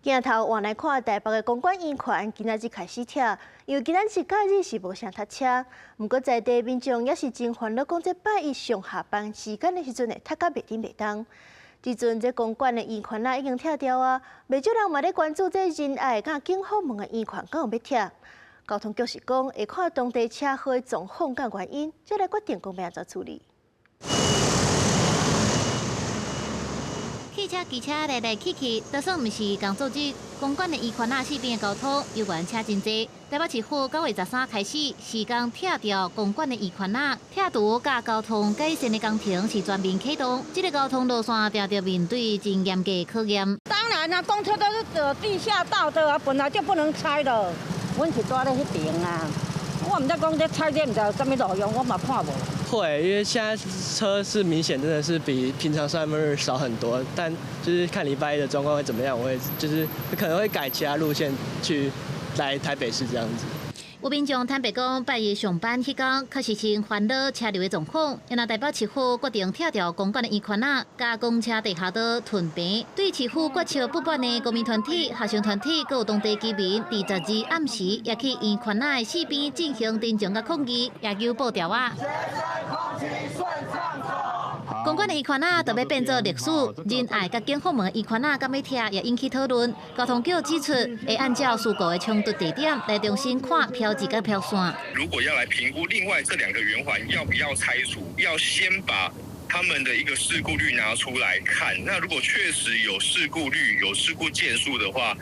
镜头换来看台北的公馆圆环，今仔日开始拆，因为今仔日假日是无啥塞车。不过在地民众也是真烦恼，讲这拜一上下班时间的时阵会塞到袂顶袂当。至阵这公馆的圆环已经拆掉啊，袂少人嘛咧关注这仁爱甲景福门的圆环敢有要拆。交通局是讲会看当地车祸的状况甲原因，再来决定讲要安怎处理。 汽车、机车来来去去，就算毋是工作日，公馆的圆环四边的交通依然车真多。台北市府9月13开始，施工拆掉公馆的圆环拆除甲交通改善的工程是全面启动。这个交通路线定着面对真严格考验。当然啦，公车都是走地下道的啊，本来就不能拆的。阮是住咧迄边啊，我唔知讲这拆这唔知有啥物路用，我嘛看无。 会，因为现在车是明显真的是比平常上班日少很多，但就是看礼拜一的状况会怎么样，我会就是可能会改其他路线去来台北市这样子。有民众坦白讲，拜一上班迄天确实是烦恼车流的状况，因为台北市府决定拆掉公馆的圆环甲公车地下道屯平。对市府决策不满的公民团体、学生团体，佮有当地居民，伫12暗时也去圆环的四边进行镇静甲抗议，也求报调啊。 公馆的圆环就要变做历史，仁爱甲景福门的圆环敢要拆，也引起讨论。交通局指出，会按照事故的冲突地点来重新看标志甲标线。如果要来评估另外这2个圆环要不要拆除，要先把他们的一个事故率拿出来看。那如果确实有事故率、有事故件数的话，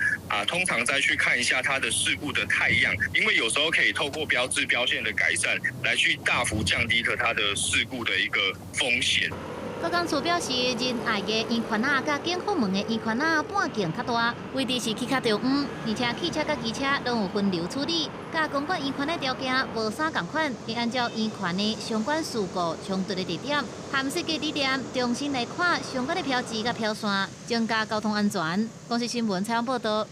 通常再去看一下它的事故的态样，因为有时候可以透过标志标线的改善，来去大幅降低它的事故的一个风险。 高工处表示，仁爱的圆环甲景福门的圆环半径较大，位置是起较着远，而且汽车甲机车拢有分流处理。甲公馆圆环的条件无啥共款，会按照圆环的相关事故冲突的地点，含设计理念重新来看相关的标志甲标线，增加交通安全。公司新闻采访报道。